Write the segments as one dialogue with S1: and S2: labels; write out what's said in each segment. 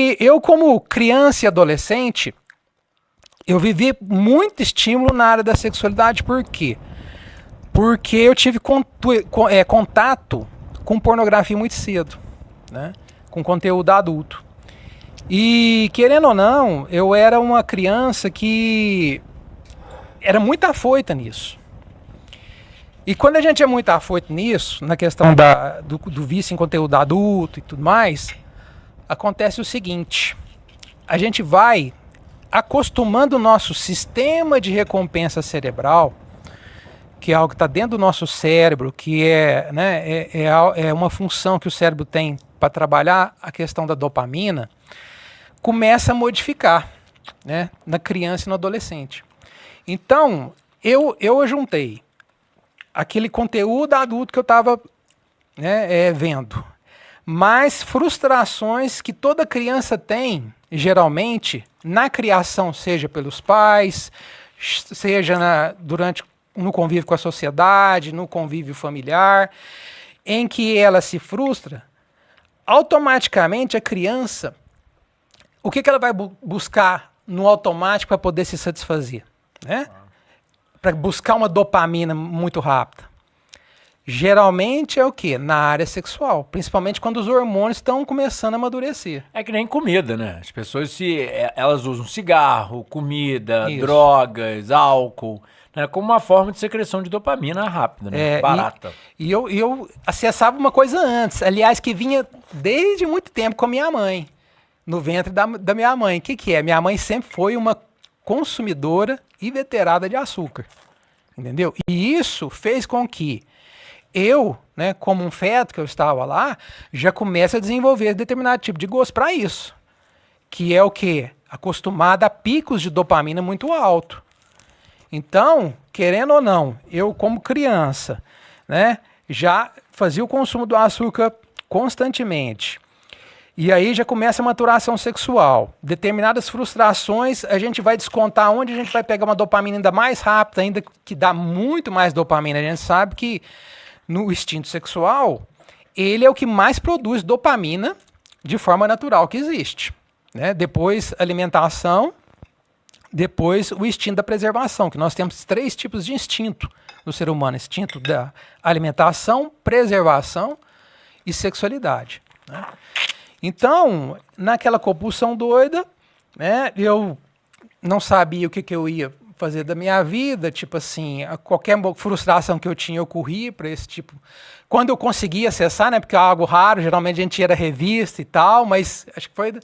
S1: E eu, como criança e adolescente, eu vivi muito estímulo na área da sexualidade. Por quê? Porque eu tive contato com pornografia muito cedo, né? Com conteúdo adulto. E, querendo ou não, eu era uma criança que era muito afoita nisso. E quando a gente é muito afoito nisso, na questão do vício em conteúdo adulto e tudo mais, acontece o seguinte: a gente vai acostumando o nosso sistema de recompensa cerebral, que é algo que está dentro do nosso cérebro, que é, né, é uma função que o cérebro tem para trabalhar a questão da dopamina, começa a modificar, né, na criança e no adolescente. Então, eu juntei aquele conteúdo adulto que eu estava, né, vendo, mas frustrações que toda criança tem, geralmente, na criação, seja pelos pais, seja no convívio com a sociedade, no convívio familiar, em que ela se frustra, automaticamente a criança, o que ela vai buscar no automático para poder se satisfazer, né? Para buscar uma dopamina muito rápida. Geralmente é o quê? Na área sexual. Principalmente quando os hormônios estão começando a amadurecer.
S2: É que nem comida, né? As pessoas, elas usam cigarro, comida,
S1: Isso.
S2: drogas, álcool, né? Como uma forma de secreção de dopamina rápida, né? Barata.
S1: E eu acessava uma coisa antes. Aliás, que vinha desde muito tempo com a minha mãe. No ventre da minha mãe. O que é? Minha mãe sempre foi uma consumidora inveterada de açúcar. Entendeu? E isso fez com que eu, né, como um feto que eu estava lá, já começo a desenvolver determinado tipo de gosto para isso. Que é o quê? Acostumado a picos de dopamina muito alto. Então, querendo ou não, eu como criança, né, já fazia o consumo do açúcar constantemente. E aí já começa a maturação sexual. Determinadas frustrações, a gente vai descontar onde a gente vai pegar uma dopamina ainda mais rápida, ainda que dá muito mais dopamina. A gente sabe que no instinto sexual, ele é o que mais produz dopamina de forma natural que existe, né? Depois alimentação, depois o instinto da preservação, que nós temos 3 tipos de instinto no ser humano: instinto da alimentação, preservação e sexualidade, né? Então, naquela compulsão doida, né, eu não sabia o que eu ia fazer da minha vida, tipo assim, qualquer frustração que eu tinha, eu corria para esse tipo. Quando eu conseguia acessar, né, porque é algo raro, geralmente a gente era revista e tal, mas acho que foi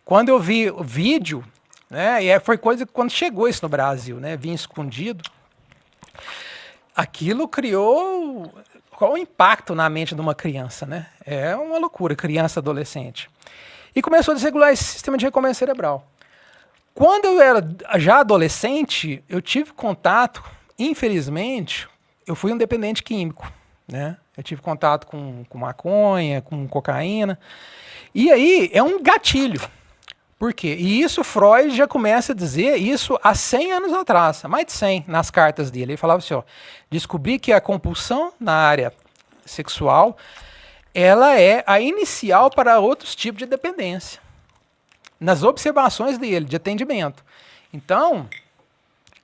S1: quando eu vi o vídeo, né, e foi coisa quando chegou isso no Brasil, né, vinha escondido. Aquilo criou qual o impacto na mente de uma criança, né? É uma loucura, criança, adolescente. E começou a desregular esse sistema de recompensa cerebral. Quando eu era já adolescente, eu tive contato, infelizmente, eu fui um dependente químico, né? Eu tive contato com maconha, com cocaína. E aí é um gatilho. Por quê? E isso Freud já começa a dizer isso há 100 anos atrás, há mais de 100, nas cartas dele. Ele falava assim, ó, descobri que a compulsão na área sexual, ela é a inicial para outros tipos de dependência. Nas observações dele, de atendimento. Então,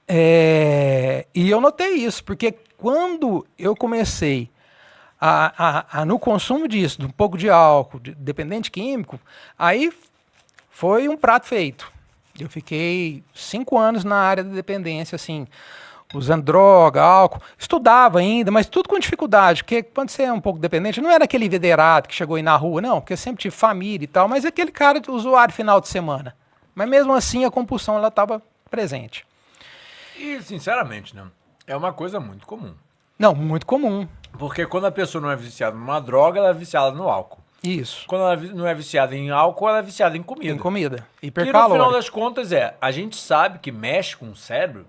S1: e eu notei isso, porque quando eu comecei no consumo disso, de um pouco de álcool, de dependente químico, aí foi um prato feito. Eu fiquei 5 anos na área da dependência, assim, usando droga, álcool. Estudava ainda, mas tudo com dificuldade, porque quando você é um pouco dependente, não era aquele veterado que chegou aí na rua, não, porque eu sempre tive família e tal, mas aquele cara de usuário final de semana. Mas mesmo assim, a compulsão ela estava presente.
S2: E, sinceramente, né, é uma coisa muito comum.
S1: Não, muito comum.
S2: Porque quando a pessoa não é viciada numa droga, ela é viciada no álcool.
S1: Isso.
S2: Quando ela não é viciada em álcool, ela é viciada em comida.
S1: Em comida.
S2: Que
S1: Hipercalórica.
S2: no final das contas a gente sabe que mexe com o cérebro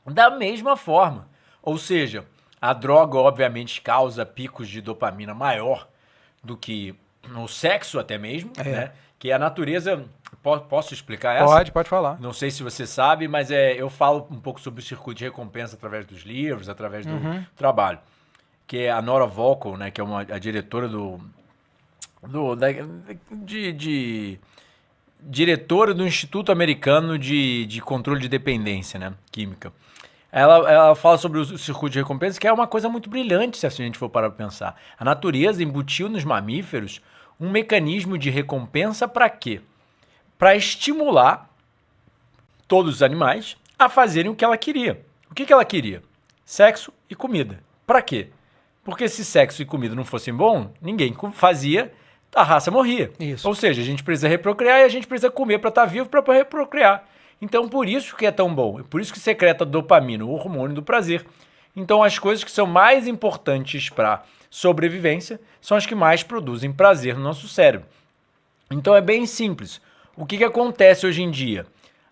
S2: da mesma forma. Ou seja, a droga obviamente causa picos de dopamina maior do que no sexo até mesmo, né? Que a natureza... Posso explicar essa?
S1: Pode falar.
S2: Não sei se você sabe, mas eu falo um pouco sobre o circuito de recompensa através dos livros, através do trabalho. Que é a Nora Volkow, né? Que é a diretora diretora do Instituto Americano de Controle de Dependência, né, química. Ela fala sobre o circuito de recompensa, que é uma coisa muito brilhante se a gente for parar para pensar. A natureza embutiu nos mamíferos um mecanismo de recompensa para quê? Para estimular todos os animais a fazerem o que ela queria. O que ela queria? Sexo e comida. Para quê? Porque se sexo e comida não fossem bom, ninguém fazia, a raça morria.
S1: Isso.
S2: Ou seja, a gente precisa reprocriar e a gente precisa comer para estar vivo para reprocriar. Então, por isso que é tão bom. Por isso que secreta dopamina, o hormônio do prazer. Então, as coisas que são mais importantes para sobrevivência são as que mais produzem prazer no nosso cérebro. Então, é bem simples. O que acontece hoje em dia?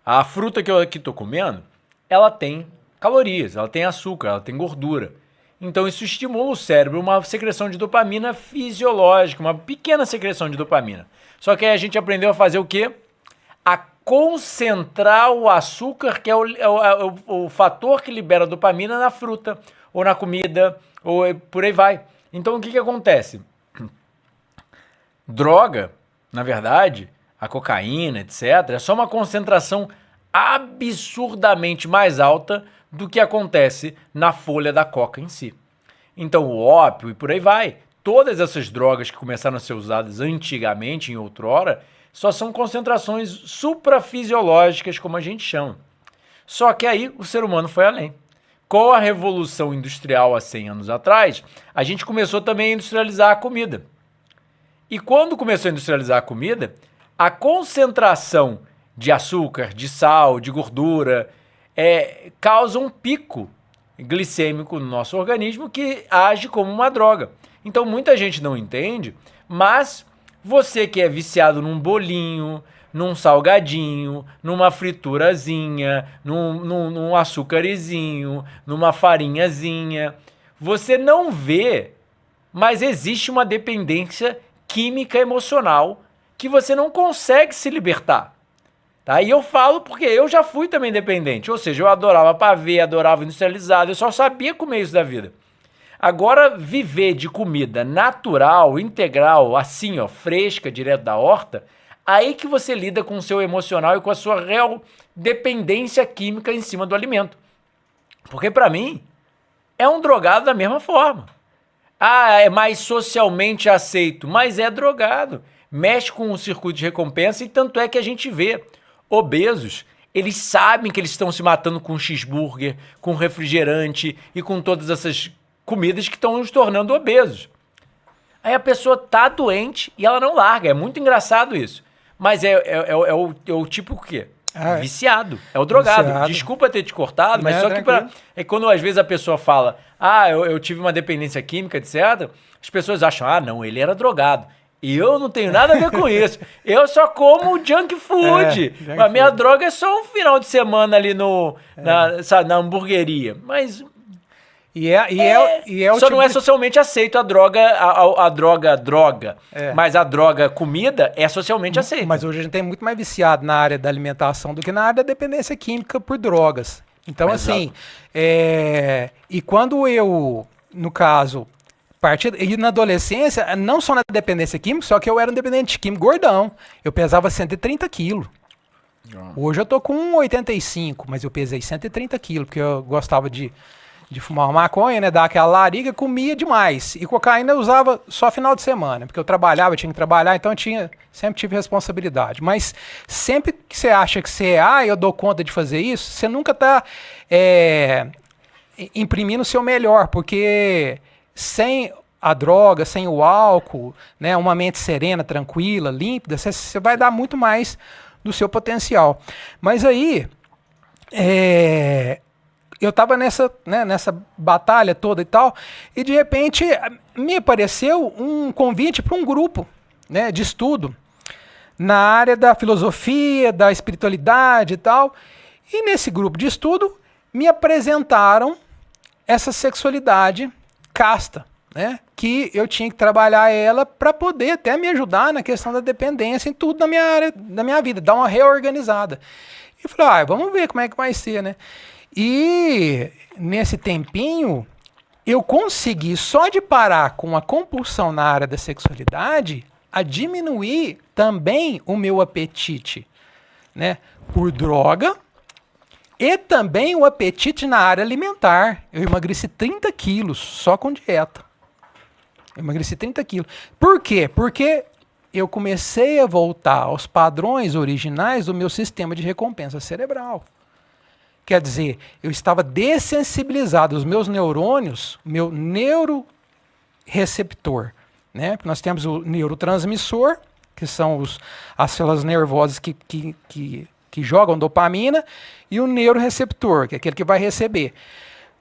S2: A fruta que eu aqui estou comendo, ela tem calorias, ela tem açúcar, ela tem gordura. Então, isso estimula o cérebro, uma secreção de dopamina fisiológica, uma pequena secreção de dopamina. Só que aí a gente aprendeu a fazer o quê? A concentrar o açúcar, que é o fator que libera dopamina na fruta, ou na comida, ou por aí vai. Então, o que acontece? Droga, na verdade, a cocaína, etc., é só uma concentração absurdamente mais alta do que acontece na folha da coca em si. Então, o ópio e por aí vai. Todas essas drogas que começaram a ser usadas antigamente, em outrora, só são concentrações suprafisiológicas, como a gente chama. Só que aí o ser humano foi além. Com a Revolução Industrial há 100 anos atrás, a gente começou também a industrializar a comida. E quando começou a industrializar a comida, a concentração de açúcar, de sal, de gordura, causa um pico glicêmico no nosso organismo que age como uma droga. Então muita gente não entende, mas você que é viciado num bolinho, num salgadinho, numa friturazinha, num açúcarezinho, numa farinhazinha, você não vê, mas existe uma dependência química emocional que você não consegue se libertar. Tá? E eu falo porque eu já fui também dependente, ou seja, eu adorava pavê, adorava industrializado, eu só sabia comer isso da vida. Agora, viver de comida natural, integral, assim, ó, fresca, direto da horta, aí que você lida com o seu emocional e com a sua real dependência química em cima do alimento. Porque pra mim, é um drogado da mesma forma. Ah, é mais socialmente aceito, mas é drogado. Mexe com o circuito de recompensa e tanto é que a gente vê obesos, eles sabem que eles estão se matando com cheeseburger, com refrigerante e com todas essas comidas que estão nos tornando obesos. Aí a pessoa tá doente e ela não larga. É muito engraçado isso. Mas é o tipo o quê? Viciado. É o drogado. Viciado. Desculpa ter te cortado, mas só que é quando às vezes a pessoa fala eu tive uma dependência química, etc., as pessoas acham, não, ele era drogado. E eu não tenho nada a ver com isso. Eu só como junk food. A minha droga é só um final de semana ali na hamburgueria. Mas só tipo não é socialmente aceito a droga, a droga. Mas a droga comida é socialmente aceita.
S1: Mas hoje a gente tem muito mais viciado na área da alimentação do que na área da dependência química por drogas. Então, assim, e quando eu, no caso, e na adolescência, não só na dependência química, só que eu era um dependente químico gordão. Eu pesava 130 quilos. Hoje eu tô com 85, mas eu pesei 130 quilos, porque eu gostava de fumar uma maconha, né, dar aquela lariga, comia demais. E cocaína eu usava só final de semana, porque eu trabalhava, eu tinha que trabalhar, então eu sempre tive responsabilidade. Mas sempre que você acha que você eu dou conta de fazer isso, você nunca está imprimindo o seu melhor, porque sem a droga, sem o álcool, né, uma mente serena, tranquila, límpida, você vai dar muito mais do seu potencial. Mas aí, eu estava nessa batalha toda e tal, e de repente me apareceu um convite para um grupo, né, de estudo na área da filosofia, da espiritualidade e tal. E nesse grupo de estudo me apresentaram essa sexualidade casta, né, que eu tinha que trabalhar ela para poder até me ajudar na questão da dependência em tudo na minha área, da minha vida, dar uma reorganizada. E eu falei, vamos ver como é que vai ser, né? E nesse tempinho, eu consegui, só de parar com a compulsão na área da sexualidade, a diminuir também o meu apetite, né, por droga e também o apetite na área alimentar. Eu emagreci 30 quilos só com dieta. Eu emagreci 30 quilos. Por quê? Porque eu comecei a voltar aos padrões originais do meu sistema de recompensa cerebral. Quer dizer, eu estava dessensibilizado, os meus neurônios, meu neuroreceptor, né? Nós temos o neurotransmissor, que são as células nervosas que jogam dopamina, e o neuroreceptor, que é aquele que vai receber.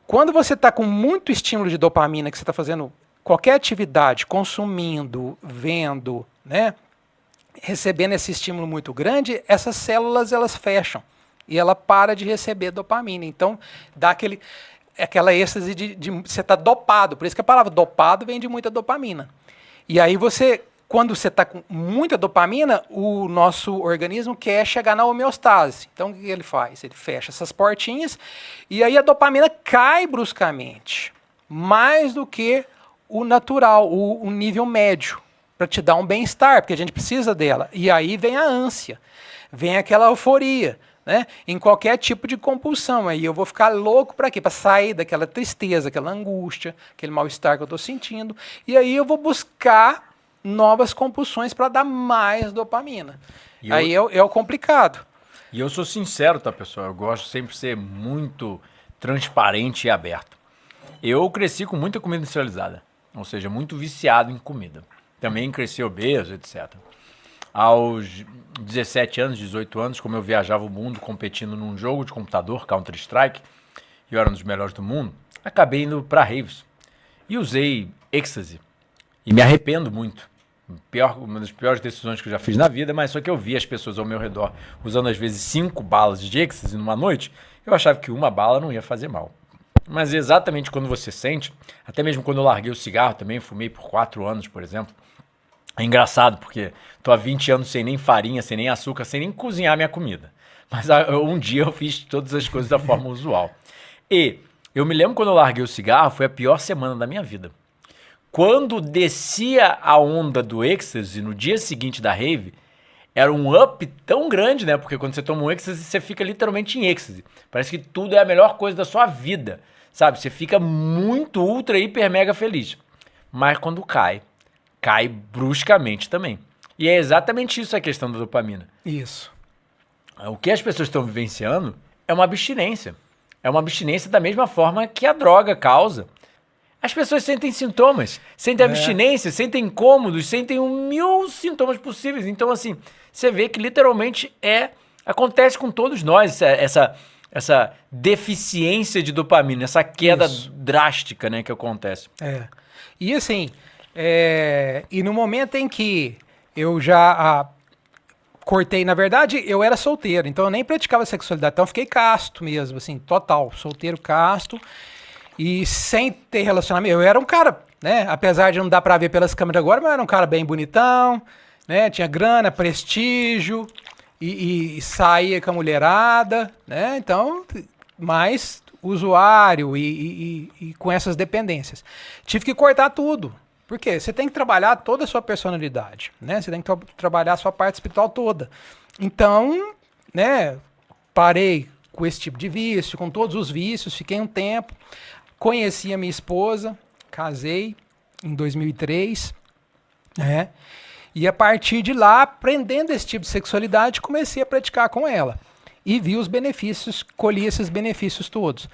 S1: Quando você está com muito estímulo de dopamina, que você está fazendo qualquer atividade, consumindo, vendo, né, recebendo esse estímulo muito grande, essas células elas fecham e ela para de receber dopamina. Então, dá aquela êxtase de você está dopado. Por isso que a palavra dopado vem de muita dopamina. E aí quando você está com muita dopamina, o nosso organismo quer chegar na homeostase. Então, o que ele faz? Ele fecha essas portinhas e aí a dopamina cai bruscamente, mais do que o natural, o nível médio, para te dar um bem-estar, porque a gente precisa dela. E aí vem a ânsia, vem aquela euforia, né? Em qualquer tipo de compulsão. Aí eu vou ficar louco para quê? Para sair daquela tristeza, aquela angústia, aquele mal-estar que eu estou sentindo. E aí eu vou buscar novas compulsões para dar mais dopamina. Aí é o complicado.
S2: E eu sou sincero, tá, pessoal? Eu gosto sempre de ser muito transparente e aberto. Eu cresci com muita comida industrializada, ou seja, muito viciado em comida. Também cresci obeso, etc. Aos 17 anos, 18 anos, como eu viajava o mundo competindo num jogo de computador, Counter-Strike, e eu era um dos melhores do mundo, acabei indo para raves. E usei êxtase. E me arrependo muito. Uma das piores decisões que eu já fiz na vida, mas só que eu vi as pessoas ao meu redor usando às vezes 5 balas de êxtase numa noite, eu achava que uma bala não ia fazer mal. Mas exatamente quando você sente, até mesmo quando eu larguei o cigarro também, fumei por 4 anos, por exemplo. É engraçado, porque tô há 20 anos sem nem farinha, sem nem açúcar, sem nem cozinhar minha comida. Mas um dia eu fiz todas as coisas da forma usual. E eu me lembro quando eu larguei o cigarro, foi a pior semana da minha vida. Quando descia a onda do êxtase no dia seguinte da rave, era um up tão grande, né? Porque quando você toma um êxtase, você fica literalmente em êxtase. Parece que tudo é a melhor coisa da sua vida, sabe? Você fica muito, ultra, hiper, mega feliz. Mas quando cai bruscamente também. E é exatamente isso a questão da dopamina.
S1: Isso.
S2: O que as pessoas estão vivenciando é uma abstinência. É uma abstinência da mesma forma que a droga causa. As pessoas sentem sintomas, sentem abstinência, sentem incômodos, sentem 1000 sintomas possíveis. Então, assim, você vê que literalmente acontece com todos nós essa deficiência de dopamina, essa queda drástica, né, que acontece.
S1: E assim, e no momento em que eu já cortei, na verdade, eu era solteiro, então eu nem praticava sexualidade, então eu fiquei casto mesmo, assim, total, solteiro, casto. E sem ter relacionamento, eu era um cara, né? Apesar de não dar pra ver pelas câmeras agora, mas eu era um cara bem bonitão, né? Tinha grana, prestígio, e saía com a mulherada, né? Então, mais usuário e com essas dependências. Tive que cortar tudo. Por quê? Você tem que trabalhar toda a sua personalidade, né? Você tem que trabalhar a sua parte espiritual toda. Então, né? Parei com esse tipo de vício, com todos os vícios, fiquei um tempo. Conheci a minha esposa, casei em 2003, né? E a partir de lá, aprendendo esse tipo de sexualidade, comecei a praticar com ela. E vi os benefícios, colhi esses benefícios todos.